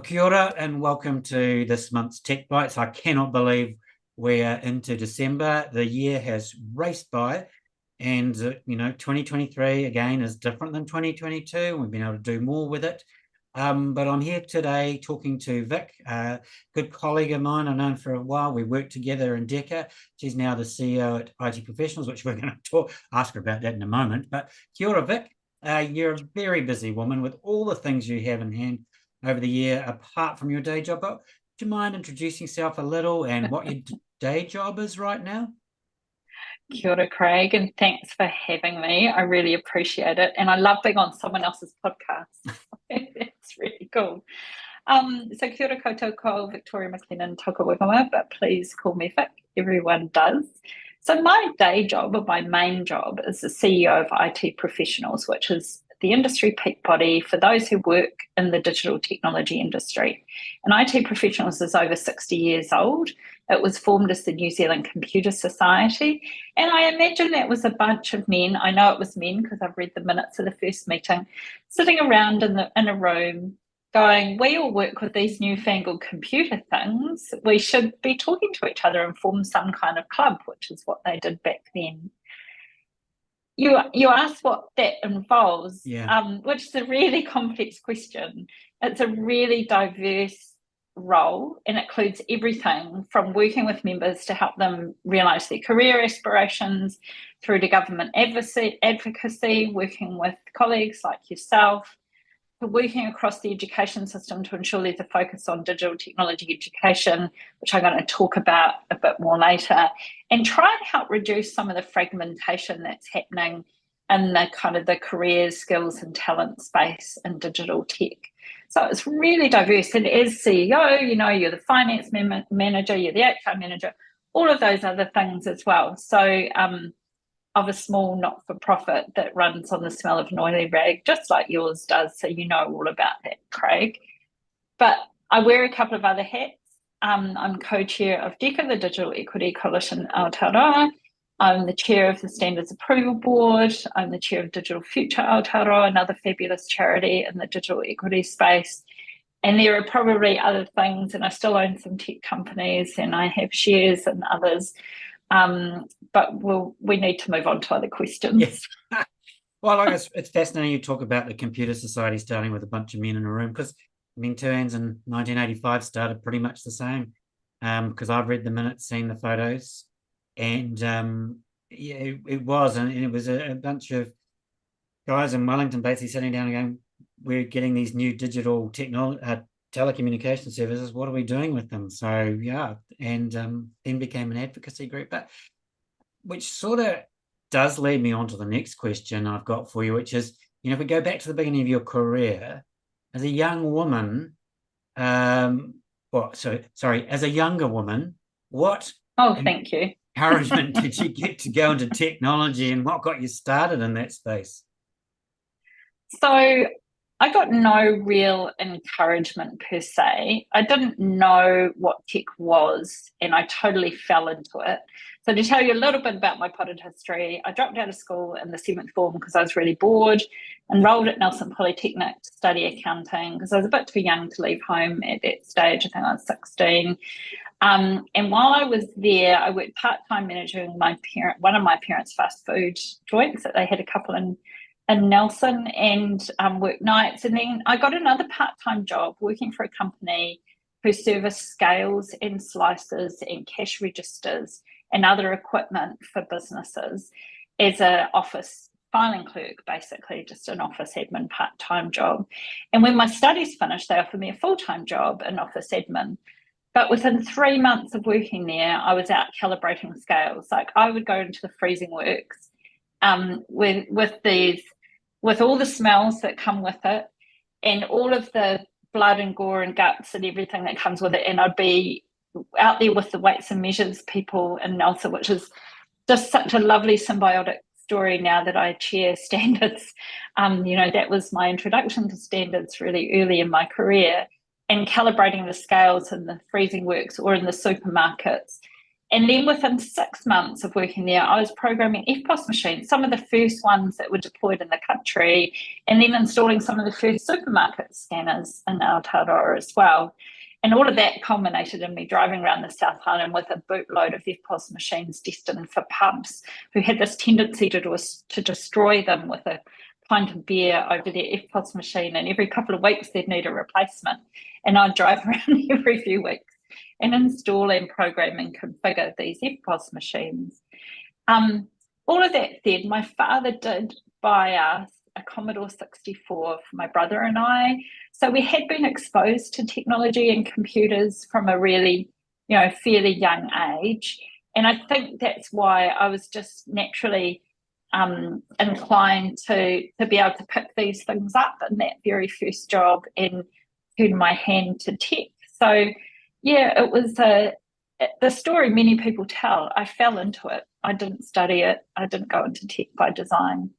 Kia ora and welcome to this month's Tech Bytes. I cannot believe we're into December. The year has raced by and, 2023 again is different than 2022. We've been able to do more with it. But I'm here today talking to Vic, a good colleague of mine. I've known for a while. We worked together in DECA. She's now the CEO at IT Professionals, which we're going to ask her about that in a moment. But kia ora, Vic. You're a very busy woman with all the things you have in hand over the year, apart from your day job. But do you mind introducing yourself a little and what your day job is right now? Kia ora, Craig, and thanks for having me. I really appreciate it. And I love being on someone else's podcast. It's really cool. So kia ora koutou ko, Victoria MacLennan, toko wikawa, but please call me Vic. Everyone does. So my day job, or my main job, is the CEO of IT Professionals, which is the industry peak body for those who work in the digital technology industry. And IT Professionals is over 60 years old. It was formed as the New Zealand Computer Society. And I imagine that was a bunch of men. I know it was men because I've read the minutes of the first meeting, sitting around in a room going, we all work with these newfangled computer things. We should be talking to each other and form some kind of club, which is what they did back then. You asked what that involves, which is a really complex question. It's a really diverse role and includes everything from working with members to help them realise their career aspirations through to government advocacy, working with colleagues like yourself, to working across the education system to ensure there's a focus on digital technology education, which I'm going to talk about a bit more later, and try and help reduce some of the fragmentation that's happening in the kind of the careers, skills and talent space in digital tech. So it's really diverse. And as CEO, you're the finance manager, you're the HR manager, all of those other things as well. So of a small not-for-profit that runs on the smell of an oily rag, just like yours does, so you know all about that, Craig. But I wear a couple of other hats. I'm co-chair of DECA, the Digital Equity Coalition Aotearoa. I'm the chair of the Standards Approval Board. I'm the chair of Digital Future Aotearoa, another fabulous charity in the digital equity space. And there are probably other things, and I still own some tech companies, and I have shares in others. But we need to move on to other questions. Yes. Well, it's fascinating you talk about the Computer Society starting with a bunch of men in a room, because TUANZ in 1985 started pretty much the same, because I've read the minutes, seen the photos, and it was a bunch of guys in Wellington basically sitting down and going, we're getting these new digital telecommunication services, what are we doing with them? So and then became an advocacy group, but which sort of does lead me on to the next question I've got for you, which is, if we go back to the beginning of your career as a young woman, as a younger woman, what thank you encouragement did you get to go into technology, and what got you started in that space? So I got no real encouragement per se. I didn't know what tech was, and I totally fell into it. So to tell you a little bit about my potted history, I dropped out of school in the 7th form because I was really bored, enrolled at Nelson Polytechnic to study accounting because I was a bit too young to leave home at that stage. I think I was 16. And while I was there, I worked part-time managing one of my parents' fast food joints that they had a couple in Nelson, and work nights. And then I got another part-time job working for a company who service scales and slicers and cash registers and other equipment for businesses as an office filing clerk, basically just an office admin part-time job. And when my studies finished, they offered me a full-time job in office admin. But within 3 months of working there, I was out calibrating scales. Like, I would go into the freezing works with all the smells that come with it and all of the blood and gore and guts and everything that comes with it. And I'd be out there with the weights and measures people in Nelson, which is just such a lovely symbiotic story now that I chair standards. That was my introduction to standards really early in my career, and calibrating the scales in the freezing works or in the supermarkets And then within 6 months of working there, I was programming EFTPOS machines, some of the first ones that were deployed in the country, and then installing some of the first supermarket scanners in Aotearoa as well. And all of that culminated in me driving around the South Island with a bootload of EFTPOS machines destined for pubs who had this tendency to destroy them with a pint of beer over their EFTPOS machine, and every couple of weeks they'd need a replacement. And I'd drive around every few weeks and install and program and configure these EFTPOS machines. All of that said, my father did buy us a Commodore 64 for my brother and I. So we had been exposed to technology and computers from a really, fairly young age. And I think that's why I was just naturally inclined to be able to pick these things up in that very first job and turn my hand to tech. So yeah, it was the story many people tell. I fell into it. I didn't study it. I didn't go into tech by design.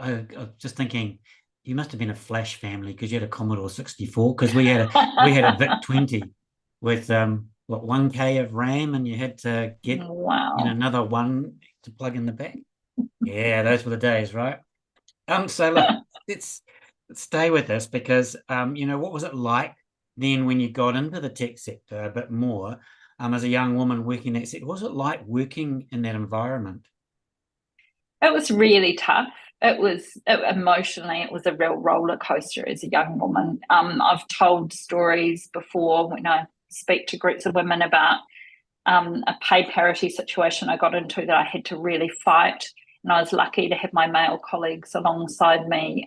I was just thinking, you must have been a flash family because you had a Commodore 64, because we had a VIC 20 with 1K of RAM, and you had to get another one to plug in the back. Yeah, those were the days, right? So look, let's stay with this, because what was it like then when you got into the tech sector a bit more, as a young woman working in that sector? What was it like working in that environment? It was really tough. Emotionally, it was a real roller coaster as a young woman. I've told stories before when I speak to groups of women about a pay parity situation I got into that I had to really fight. And I was lucky to have my male colleagues alongside me,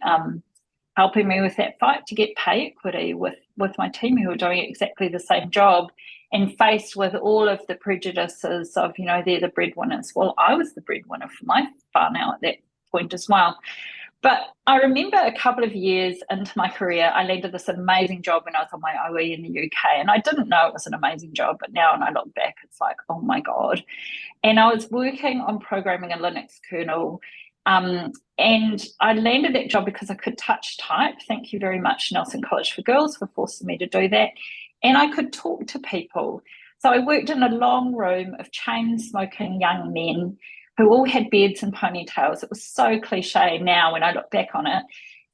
helping me with that fight to get pay equity with my team who were doing exactly the same job, and faced with all of the prejudices of, they're the breadwinners. Well, I was the breadwinner for my whānau at that point as well. But I remember a couple of years into my career, I landed this amazing job when I was on my OE in the UK. And I didn't know it was an amazing job, but now when I look back, it's like, oh my God. And I was working on programming a Linux kernel. And I landed that job because I could touch type. Thank you very much, Nelson College for Girls, for forcing me to do that. And I could talk to people. So I worked in a long room of chain-smoking young men who all had beards and ponytails. It was so cliche now when I look back on it.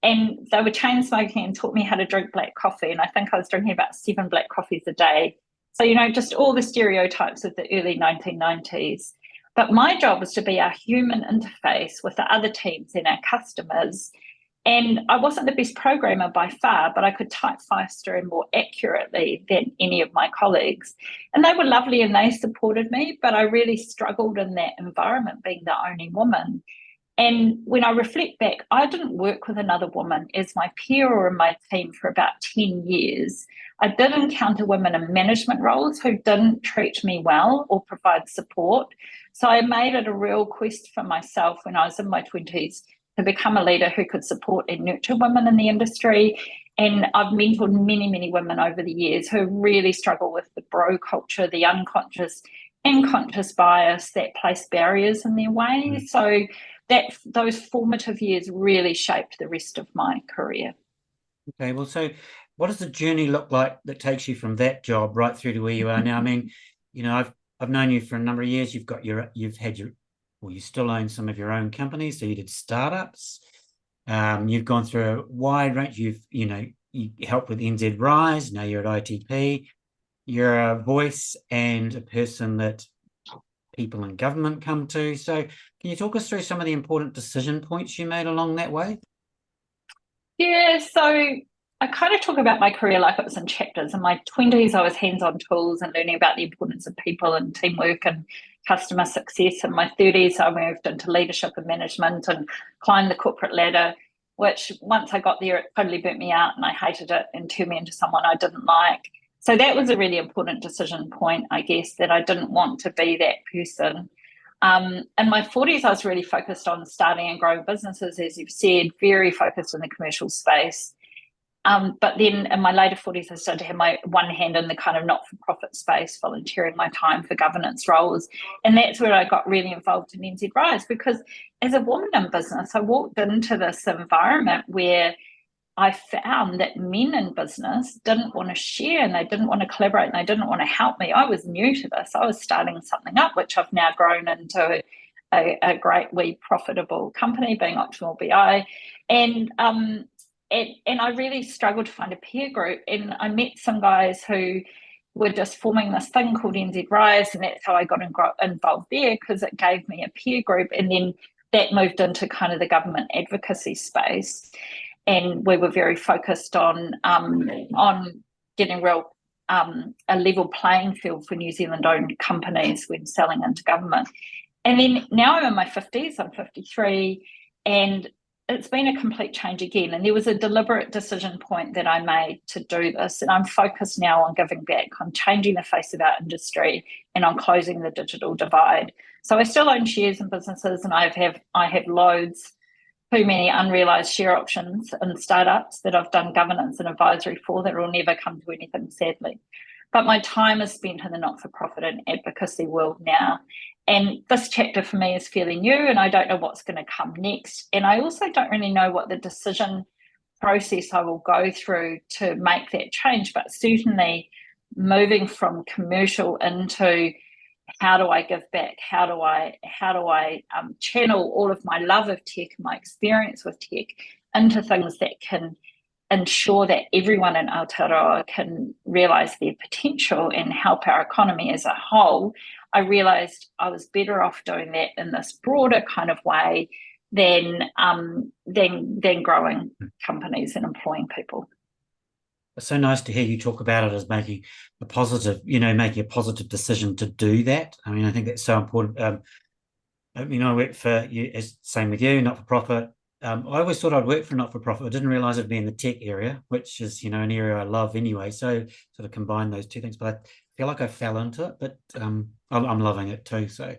And they were chain smoking and taught me how to drink black coffee. And I think I was drinking about 7 black coffees a day. So, just all the stereotypes of the early 1990s. But my job was to be our human interface with the other teams and our customers. And I wasn't the best programmer by far, but I could type faster and more accurately than any of my colleagues. And they were lovely and they supported me, but I really struggled in that environment, being the only woman. And when I reflect back, I didn't work with another woman as my peer or in my team for about 10 years. I did encounter women in management roles who didn't treat me well or provide support. So I made it a real quest for myself when I was in my 20s to become a leader who could support and nurture women in the industry. And I've mentored many, many women over the years who really struggle with the bro culture, the unconscious and conscious bias that place barriers in their way. So those formative years really shaped the rest of my career. Okay, well, so what does the journey look like that takes you from that job right through to where you are now? I mean, I've known you for a number of years. You still own some of your own companies. So you did startups. You've gone through a wide range. You helped with NZ Rise. Now you're at ITP. You're a voice and a person that people in government come to. So can you talk us through some of the important decision points you made along that way? Yeah, so I kind of talk about my career like it was in chapters. In my 20s, I was hands-on tools and learning about the importance of people and teamwork and customer success. In my 30s, I moved into leadership and management and climbed the corporate ladder, which once I got there, it totally burnt me out and I hated it and turned me into someone I didn't like. So that was a really important decision point, I guess, that I didn't want to be that person. In my 40s, I was really focused on starting and growing businesses, as you've said, very focused in the commercial space. But then in my later 40s, I started to have my one hand in the kind of not-for-profit space, volunteering my time for governance roles. And that's where I got really involved in NZ Rise, because as a woman in business, I walked into this environment where I found that men in business didn't want to share, and they didn't want to collaborate, and they didn't want to help me. I was new to this. I was starting something up, which I've now grown into a great, wee, profitable company, being Optimal BI. And I really struggled to find a peer group. And I met some guys who were just forming this thing called NZ Rise, and that's how I got involved there, because it gave me a peer group. And then that moved into kind of the government advocacy space. And we were very focused on getting a level playing field for New Zealand-owned companies when selling into government. And then now I'm in my 50s, I'm 53, and it's been a complete change again. And there was a deliberate decision point that I made to do this. And I'm focused now on giving back, on changing the face of our industry, and on closing the digital divide. So I still own shares in businesses, and I have loads, too many unrealised share options in startups that I've done governance and advisory for that will never come to anything, sadly. But my time is spent in the not-for-profit and advocacy world now. And this chapter for me is fairly new, and I don't know what's going to come next. And I also don't really know what the decision process I will go through to make that change, but certainly moving from commercial into how do I give back? How do I channel all of my love of tech, my experience with tech, into things that can ensure that everyone in Aotearoa can realise their potential and help our economy as a whole. I realised I was better off doing that in this broader kind of way than growing companies and employing people. It's so nice to hear you talk about it as making a positive decision to do that. I mean, I think that's so important. I work for you, same with you, not for profit. I always thought I'd work for not-for-profit. I didn't realise it'd be in the tech area, which is, an area I love anyway. So sort of combine those two things. But I feel like I fell into it, but I'm loving it too. So,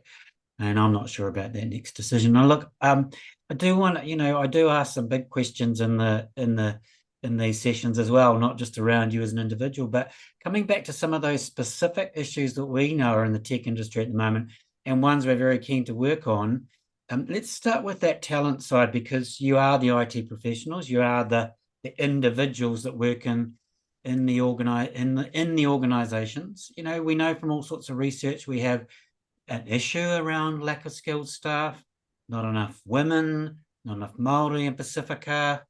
and I'm not sure about that next decision. Now, look, I do want to, I do ask some big questions in these sessions as well, not just around you as an individual, but coming back to some of those specific issues that we know are in the tech industry at the moment, and ones we're very keen to work on. Let's start with that talent side, because you are the IT professionals, you are the individuals that work in the organizations. We know from all sorts of research we have an issue around lack of skilled staff, not enough women, not enough Māori and Pacifica,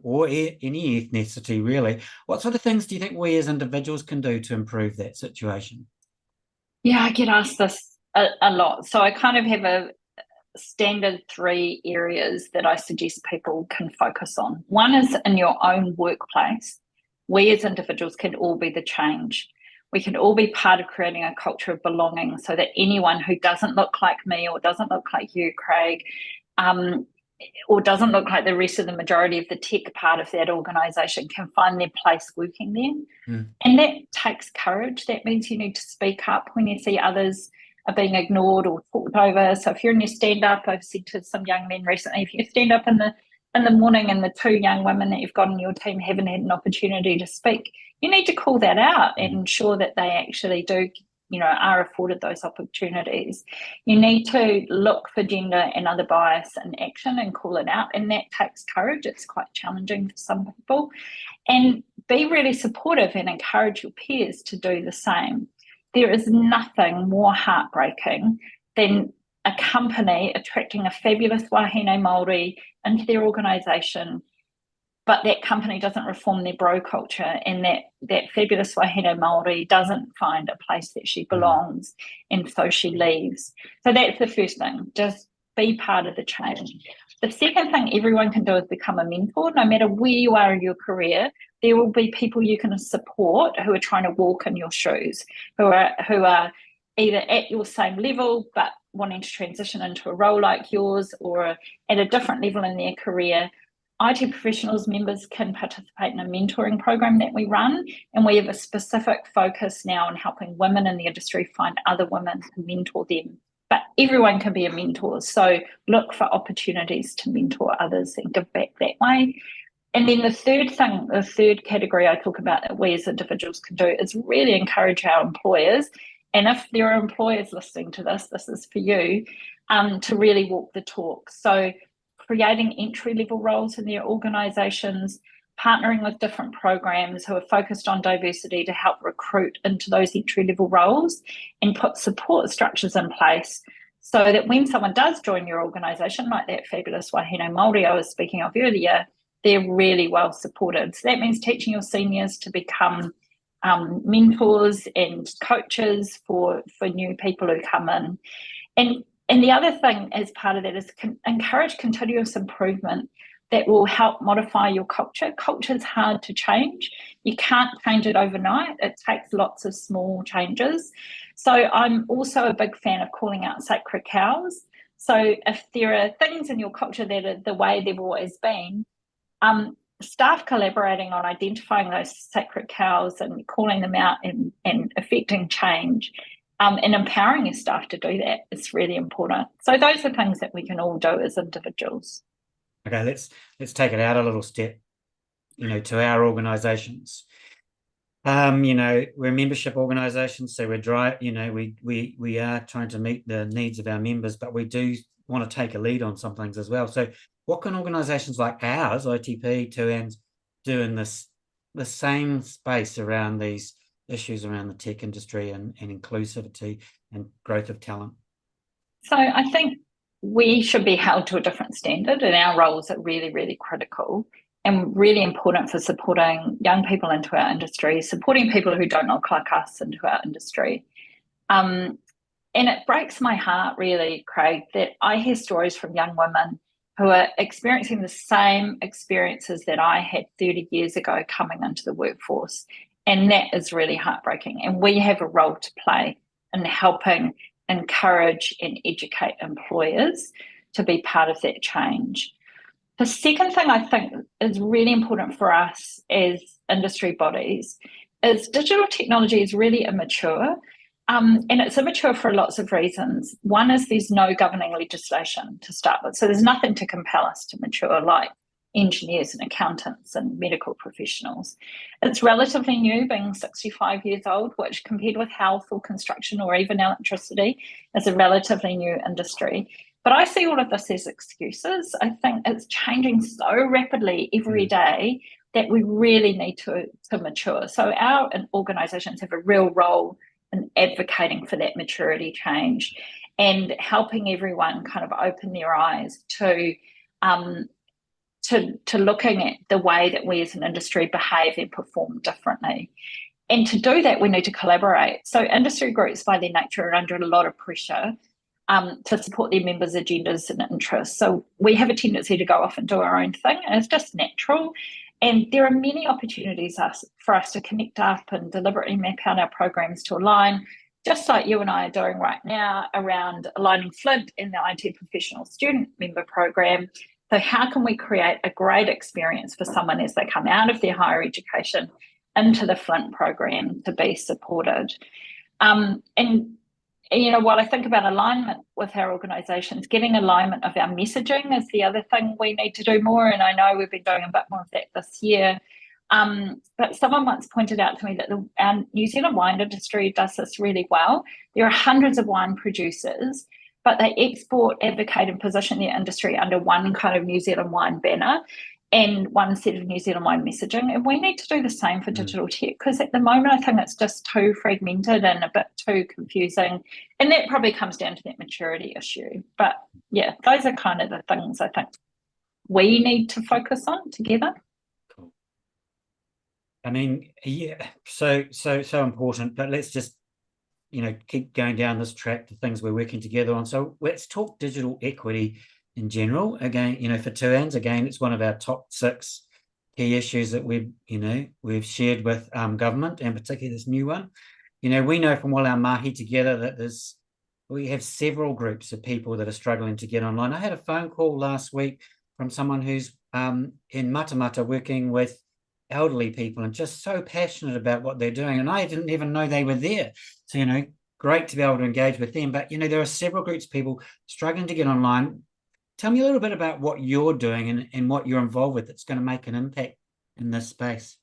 or any ethnicity really. What sort of things do you think we as individuals can do to improve that situation? Yeah, I get asked this a lot. So I kind of have a standard 3 areas that I suggest people can focus on. One is in your own workplace. We as individuals can all be the change. We can all be part of creating a culture of belonging, so that anyone who doesn't look like me, or doesn't look like you, Craig, or doesn't look like the rest of the majority of the tech part of that organisation, can find their place working there. And that takes courage. That means you need to speak up when you see others are being ignored or talked over. So if you're in your stand-up, I've said to some young men recently, if you stand up in the morning and the 2 young women that you've got on your team haven't had an opportunity to speak, you need to call that out and ensure that they actually do, are afforded those opportunities. You need to look for gender and other bias in action and call it out, and that takes courage. It's quite challenging for some people. And be really supportive and encourage your peers to do the same. There is nothing more heartbreaking than a company attracting a fabulous wahine Māori into their organisation, but that company doesn't reform their bro culture, and that fabulous wahine Māori doesn't find a place that she belongs, and so she leaves. So that's the first thing, just be part of the change. The second thing everyone can do is become a mentor. No matter where you are in your career, there will be people you can support who are trying to walk in your shoes, who are either at your same level but wanting to transition into a role like yours, or at a different level in their career. IT professionals members can participate in a mentoring program that we run, and we have a specific focus now on helping women in the industry find other women to mentor them. But everyone can be a mentor, so look for opportunities to mentor others and give back that way. And then the third category I talk about that we as individuals can do is really encourage our employers. And if there are employers listening to this, this is for you, to really walk the talk. So creating entry-level roles in their organisations, partnering with different programs who are focused on diversity to help recruit into those entry-level roles and put support structures in place so that when someone does join your organisation, like that fabulous Wahine Māori I was speaking of earlier, they're really well supported. So that means teaching your seniors to become mentors and coaches for new people who come in. And the other thing as part of that is encourage continuous improvement that will help modify your culture. Culture is hard to change. You can't change it overnight. It takes lots of small changes. So I'm also a big fan of calling out sacred cows. So if there are things in your culture that are the way they've always been, staff collaborating on identifying those sacred cows and calling them out and effecting change and empowering your staff to do that is really important. So those are things that we can all do as individuals. Okay, let's take it out a little step, to our organisations. We're membership organisations, so we are trying to meet the needs of our members, but we do want to take a lead on some things as well. So what can organisations like ours, ITP, 2ANZ, do in the same space around these issues around the tech industry and inclusivity and growth of talent? So I think we should be held to a different standard, and our roles are really, really critical and really important for supporting young people into our industry, supporting people who don't look like us into our industry. And it breaks my heart, really, Craig, that I hear stories from young women who are experiencing the same experiences that I had 30 years ago coming into the workforce. And that is really heartbreaking. And we have a role to play in helping encourage and educate employers to be part of that change. The second thing I think is really important for us as industry bodies is digital technology is really immature. And it's immature for lots of reasons. One is there's no governing legislation to start with. So there's nothing to compel us to mature, like engineers and accountants and medical professionals. It's relatively new, being 65 years old, which compared with health or construction or even electricity is a relatively new industry. But I see all of this as excuses. I think it's changing so rapidly every day that we really need to mature. So our organisations have a real role in advocating for that maturity change and helping everyone kind of open their eyes to looking at the way that we as an industry behave and perform differently. And to do that, we need to collaborate. So industry groups by their nature are under a lot of pressure to support their members' agendas and interests. So we have a tendency to go off and do our own thing, and it's just natural. And there are many opportunities for us to connect up and deliberately map out our programs to align, just like you and I are doing right now around aligning Flint in the IT professional student member program. So how can we create a great experience for someone as they come out of their higher education into the Flint program to be supported? While I think about alignment with our organisations, getting alignment of our messaging is the other thing we need to do more. And I know we've been doing a bit more of that this year. But someone once pointed out to me that our New Zealand wine industry does this really well. There are hundreds of wine producers, but they export, advocate and position their industry under one kind of New Zealand wine banner and one set of New Zealand wine messaging. And we need to do the same for digital tech, because at the moment I think it's just too fragmented and a bit too confusing. And that probably comes down to that maturity issue. But yeah, those are kind of the things I think we need to focus on together. Cool. I mean, yeah, so important, but let's just keep going down this track, the things we're working together on. So let's talk digital equity in general. Again, for 2ANZ, again, it's one of our top 6 key issues that we've shared with government, and particularly this new one. We know from all our mahi together that we have several groups of people that are struggling to get online. I had a phone call last week from someone who's in Matamata working with elderly people and just so passionate about what they're doing, and I didn't even know they were there. So great to be able to engage with them, but there are several groups of people struggling to get online. Tell me a little bit about what you're doing and what you're involved with that's going to make an impact in this space.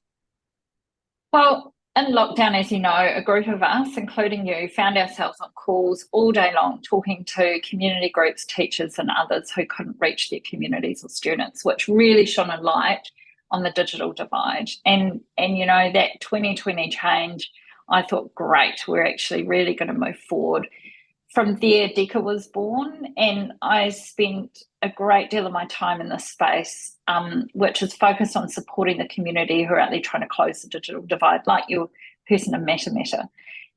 Well, in lockdown, as you know, a group of us, including you, found ourselves on calls all day long talking to community groups, teachers and others who couldn't reach their communities or students, which really shone a light on the digital divide. And you know, that 2020 change, I thought, great, we're actually really going to move forward. From there, DECA was born, and I spent a great deal of my time in this space, which is focused on supporting the community who are out there trying to close the digital divide, like your person in Matamata.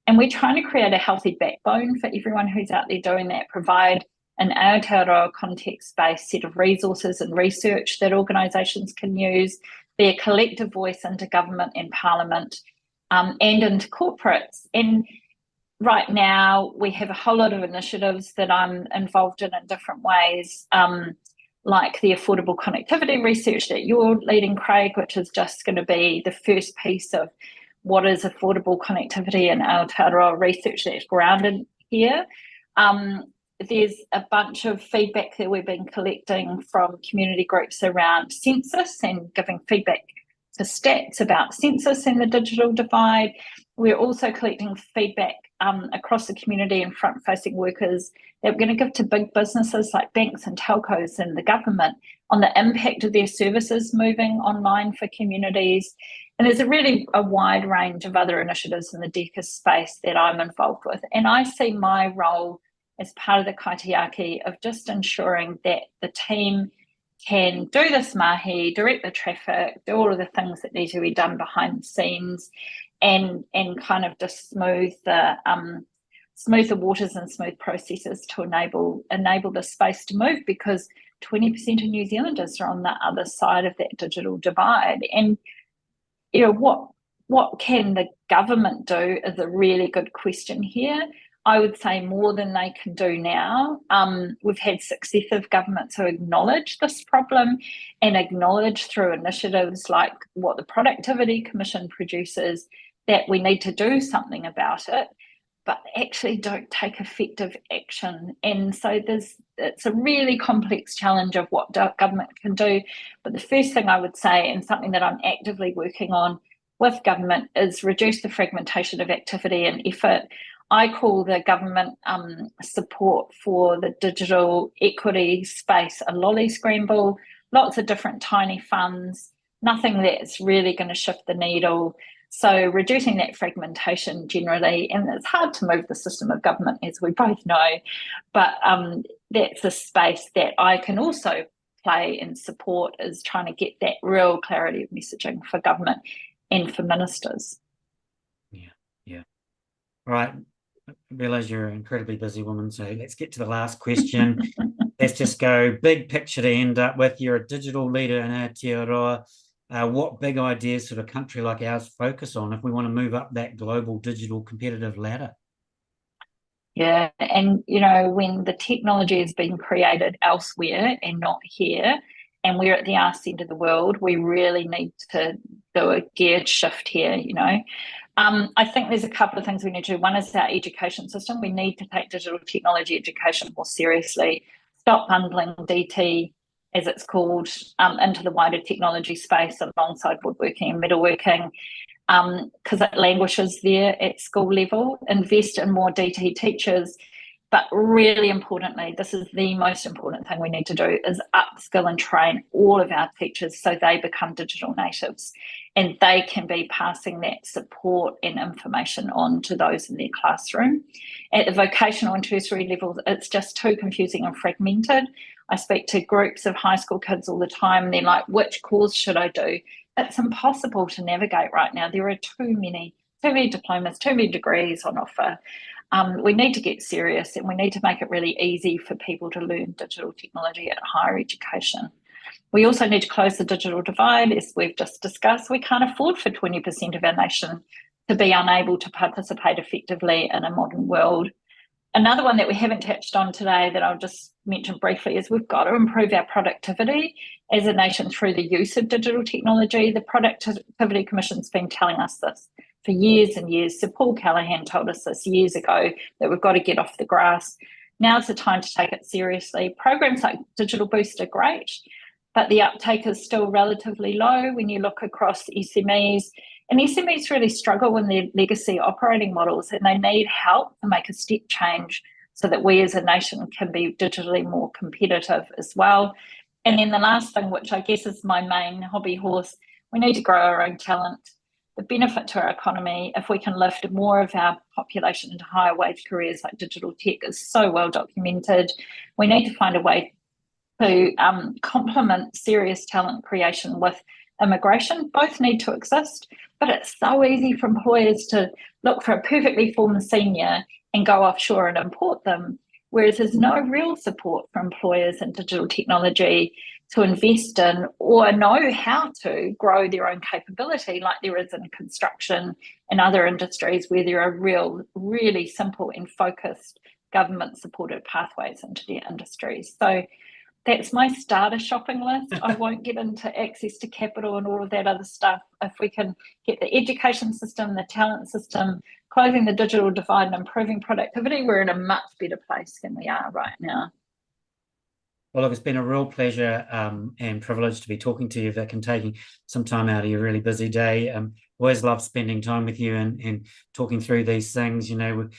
And we're trying to create a healthy backbone for everyone who's out there doing that, provide an Aotearoa context-based set of resources and research that organisations can use, be a collective voice into government and parliament, and into corporates. And right now, we have a whole lot of initiatives that I'm involved in different ways, like the affordable connectivity research that you're leading, Craig, which is just going to be the first piece of what is affordable connectivity and Aotearoa research that's grounded here. There's a bunch of feedback that we've been collecting from community groups around census and giving feedback to stats about census and the digital divide. We're also collecting feedback across the community and front-facing workers that we're going to give to big businesses like banks and telcos and the government on the impact of their services moving online for communities. And there's a wide range of other initiatives in the DECA space that I'm involved with. And I see my role as part of the kaitiaki of just ensuring that the team can do this mahi, direct the traffic, do all of the things that need to be done behind the scenes, and kind of just smooth the waters and smooth processes to enable the space to move, because 20% of New Zealanders are on the other side of that digital divide. And you know, what can the government do is a really good question here. I would say more than they can do now. We've had successive governments who acknowledge this problem and acknowledge through initiatives like what the Productivity Commission produces that we need to do something about it, but actually don't take effective action. And so it's a really complex challenge of what government can do. But the first thing I would say, and something that I'm actively working on with government, is reduce the fragmentation of activity and effort. I call the government support for the digital equity space a lolly scramble, lots of different tiny funds, nothing that's really going to shift the needle. So reducing that fragmentation generally, and it's hard to move the system of government, as we both know, but that's a space that I can also play and support, is trying to get that real clarity of messaging for government and for ministers. Yeah. All right. I realise you're an incredibly busy woman, so let's get to the last question. Let's just go big picture to end up with. You're a digital leader in Aotearoa. What big ideas should a country like ours focus on if we want to move up that global digital competitive ladder? Yeah, and you know, when the technology has been created elsewhere and not here, and we're at the arse end of the world, we really need to do a geared shift here, you know. I think there's a couple of things we need to do. One is our education system. We need to take digital technology education more seriously, stop bundling DT, as it's called, into the wider technology space alongside woodworking and metalworking, because it languishes there at school level. Invest in more DT teachers. But really importantly, this is the most important thing we need to do, is upskill and train all of our teachers so they become digital natives and they can be passing that support and information on to those in their classroom. At the vocational and tertiary levels, it's just too confusing and fragmented. I speak to groups of high school kids all the time, and they're like, which course should I do? It's impossible to navigate right now. There are too many diplomas, too many degrees on offer. We need to get serious, and we need to make it really easy for people to learn digital technology at higher education. We also need to close the digital divide, as we've just discussed. We can't afford for 20% of our nation to be unable to participate effectively in a modern world. Another one that we haven't touched on today that I'll just mention briefly is we've got to improve our productivity as a nation through the use of digital technology. The Productivity Commission's been telling us this for years and years. So Paul Callaghan told us this years ago, that we've got to get off the grass. Now's the time to take it seriously. Programs like Digital Boost are great, but the uptake is still relatively low when you look across SMEs. And SMEs really struggle in their legacy operating models, and they need help to make a step change so that we as a nation can be digitally more competitive as well. And then the last thing, which I guess is my main hobby horse, we need to grow our own talent. The benefit to our economy, if we can lift more of our population into higher wage careers like digital tech, is so well documented. We need to find a way to complement serious talent creation with immigration. Both need to exist, but it's so easy for employers to look for a perfectly formed senior and go offshore and import them, whereas there's no real support for employers in digital technology to invest in or know how to grow their own capability like there is in construction and other industries where there are really simple and focused government supported pathways into their industries. So that's my starter shopping list. I won't get into access to capital and all of that other stuff. If we can get the education system, the talent system, closing the digital divide and improving productivity, we're in a much better place than we are right now. Well, look, it's been a real pleasure and privilege to be talking to you, Vic, and taking some time out of your really busy day. Always love spending time with you and talking through these things. You know, we're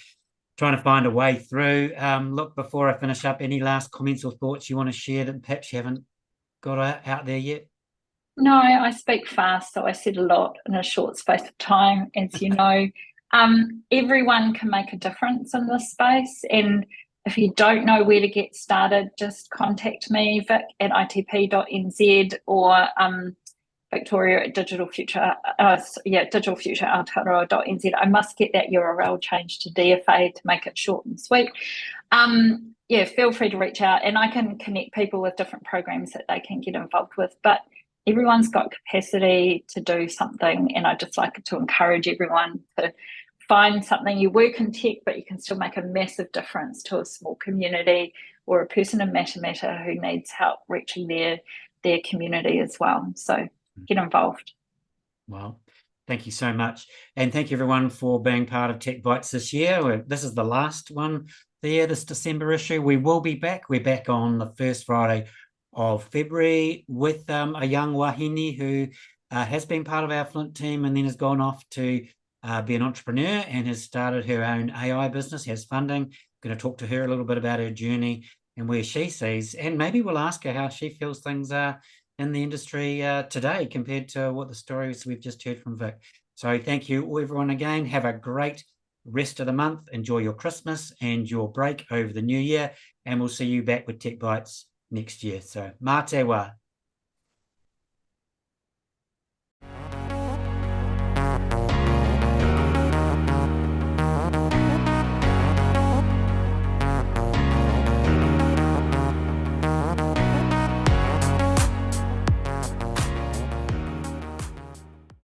trying to find a way through. Look, before I finish up, any last comments or thoughts you want to share that perhaps you haven't got out there yet? No, I speak fast, so I said a lot in a short space of time, as you know. Everyone can make a difference in this space, and if you don't know where to get started, just contact me, Vic at itp.nz, or Victoria at digitalfuture.aotearoa.nz. I must get that URL changed to DFA to make it short and sweet. Feel free to reach out, and I can connect people with different programs that they can get involved with. But everyone's got capacity to do something, and I just like to encourage everyone to find something. You work in tech, but you can still make a massive difference to a small community or a person in Matamata who needs help reaching their community as well. So get involved. Well, thank you so much. And thank you everyone for being part of Tech Bytes this year. This is the last one there, this December issue. We will be back. We're back on the first Friday of February with a young wahine who has been part of our Flint team and then has gone off to be an entrepreneur and has started her own AI business, has funding. I'm going to talk to her a little bit about her journey and where she sees, and maybe we'll ask her how she feels things are in the industry today compared to what the stories we've just heard from Vic. So thank you everyone again. Have a great rest of the month. Enjoy your Christmas and your break over the new year, and we'll see you back with Tech Bytes next year. So mā te wā.